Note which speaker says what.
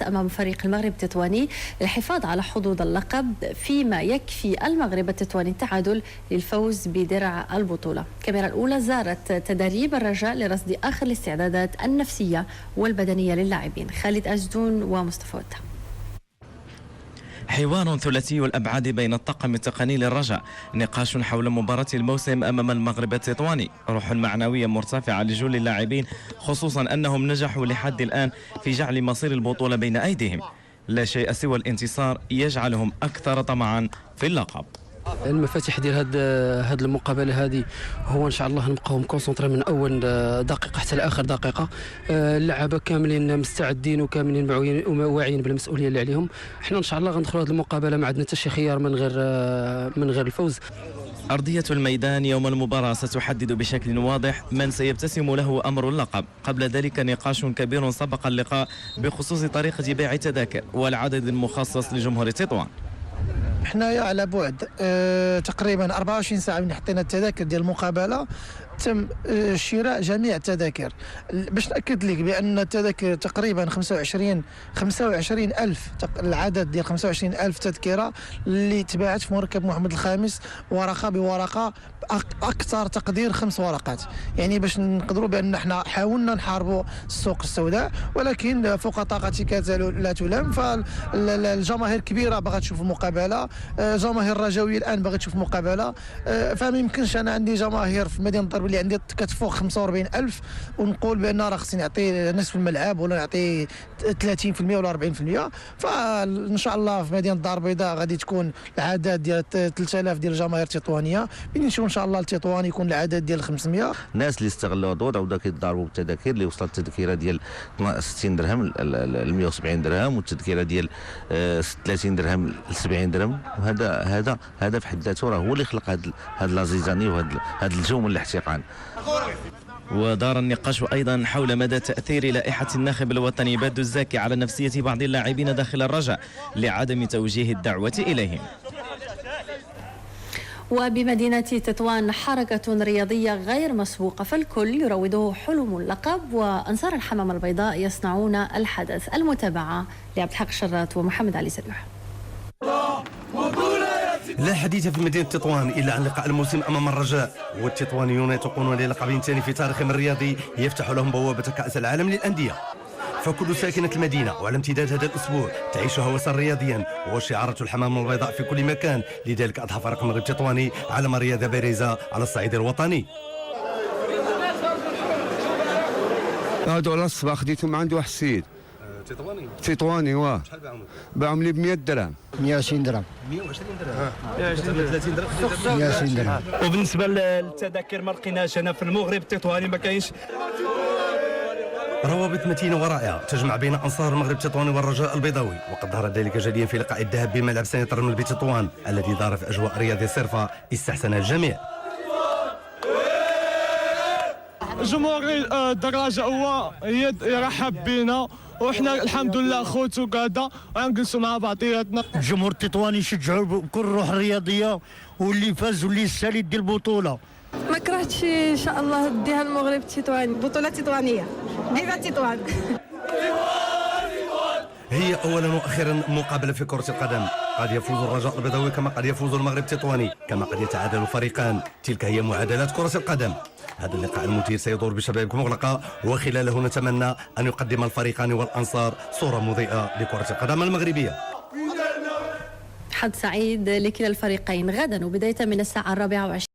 Speaker 1: أمام فريق المغرب التطواني للحفاظ على حظوظ اللقب، فيما يكفي المغرب التطواني التعادل للفوز بدرع البطولة. الكاميرا الأولى زارت تدريب الرجاء لرصد آخر الاستعدادات النفسية والبدنية للاعبين. خالد أجدون ومصطفى وتا.
Speaker 2: حوار ثلاثي الأبعاد بين الطاقم التقني للرجاء، نقاش حول مباراة الموسم أمام المغرب التطواني، روح معنوية مرتفعة لجل اللاعبين، خصوصا أنهم نجحوا لحد الآن في جعل مصير البطولة بين أيديهم. لا شيء سوى الانتصار يجعلهم أكثر طمعا في اللقب.
Speaker 3: المفاتيح ديال هاد المقابله هذه هو ان شاء الله نبقاو مكونسونطري من اول دقيقه حتى لاخر دقيقه. اللعابه كاملين مستعدين وكاملين واعيين بالمسؤوليه اللي عليهم. احنا ان شاء الله غندخلوا هذه المقابله ما عندنا حتى شي خيار من غير الفوز.
Speaker 2: أرضية الميدان يوم المباراة ستحدد بشكل واضح من سيبتسم له أمر اللقب. قبل ذلك نقاش كبير سبق اللقاء بخصوص طريقة بيع التذاكر والعدد المخصص لجمهور تطوان.
Speaker 4: حنايا على بعد تقريبا 24 ساعه من حطينا التذاكر ديال المقابله، تم شراء جميع التذاكر. باش ناكد لك بان التذاكر تقريبا 25 الف، العدد ديال 25 الف تذكره اللي تباعت في مركب محمد الخامس ورقه بورقه، اكثر تقدير 5 ورقات. يعني باش نقدروا بان احنا حاولنا نحاربوا السوق السوداء، ولكن فوق طاقتك لا تلام. فالجماهير كبيره باغا تشوف المقابله، جماهير رجاويه الان باغا تشوف المقابله. فما يمكنش انا عندي جماهير في مدينه الضرب اللي عندي كتفوق 45 الف ونقول بان راه خصني نعطي نصف الملعب ولا نعطي 30% ولا 40%. فان شاء الله في مدينه الدار البيضاء غادي تكون العدد ديال 3000 ديال الجماهير التطوانيه، بنمشيو ان شاء الله للتطوان يكون العدد ديال 500.
Speaker 5: الناس اللي استغلوا الدور وبداو كيتضاربوا بالتذاكر اللي وصلت التذكره ديال 60 درهم ل 170 درهم، والتذكره ديال 30 درهم ل 70 درهم. هذا في حد ذاته راه هو اللي خلق هاد لازيزاني وهذا الجو من الاحتقان.
Speaker 2: ودار النقاش أيضا حول مدى تأثير لائحة الناخب الوطني بدو الزاكي على نفسية بعض اللاعبين داخل الرجاء لعدم توجيه الدعوة إليهم.
Speaker 1: وبمدينة تطوان حركة رياضية غير مسبوقة، فالكل يروضه حلم اللقب، وأنصار الحمام البيضاء يصنعون الحدث. المتابعة لعبد الحق شرات ومحمد علي سلوح.
Speaker 6: لا حديث في مدينة تطوان إلا عن لقاء الموسم أمام الرجاء، والتطوانيون يتوقون للقب ثاني في تاريخهم الرياضي يفتح لهم بوابة كأس العالم للأندية. فكل ساكنة المدينة وعلى امتداد هذا الأسبوع تعيش هوسا رياضيا وشعارة الحمام البيضاء في كل مكان. لذلك أضحى فريق المغرب التطواني على رياضة بارزة على الصعيد الوطني.
Speaker 7: هادو على الصباح خديتهم عندي واحد السيد تطواني واه
Speaker 6: شحال باعهم؟
Speaker 7: باعهم لي ب 100 درهم
Speaker 4: 120 درهم
Speaker 6: 120 درهم 130 درهم
Speaker 4: 120 درهم.
Speaker 8: وبالنسبه للتذاكر ما لقيناش هنا في المغرب التطواني، ما كاينش.
Speaker 6: روابط متينة ورائعة تجمع بين أنصار المغرب التطواني والرجاء البيضاوي، وقد ظهر ذلك جليا في لقاء الذهاب بملعب سنة الرمل بتطوان الذي دار في أجواء رياضية صرفة استحسنها الجميع.
Speaker 9: جمهور الدراجة هو يرحب بنا، وحنا الحمد لله خوت وكذا غنجلسوا مع بعضياتنا.
Speaker 10: الجمهور التطواني يشجعوا بكل روح رياضيه، واللي فاز واللي السالي ديال البطوله.
Speaker 11: ما كرهتش ان شاء الله ديها المغرب التطواني، بطوله تطوانيه ديما تطوان.
Speaker 6: هي اولا واخيرا مقابله في كره القدم، قد يفوز الرجاء البيضاوي كما قد يفوز المغرب التطواني، كما قد يتعادل الفريقان. تلك هي معادلات كره القدم. هذا اللقاء المثير سيدور بشبابيك مغلقه، وخلاله نتمنى ان يقدم الفريقان والانصار صوره مضيئه لكره القدم المغربيه.
Speaker 1: حد سعيد لكلا الفريقين غدا وبداية من الساعة 24.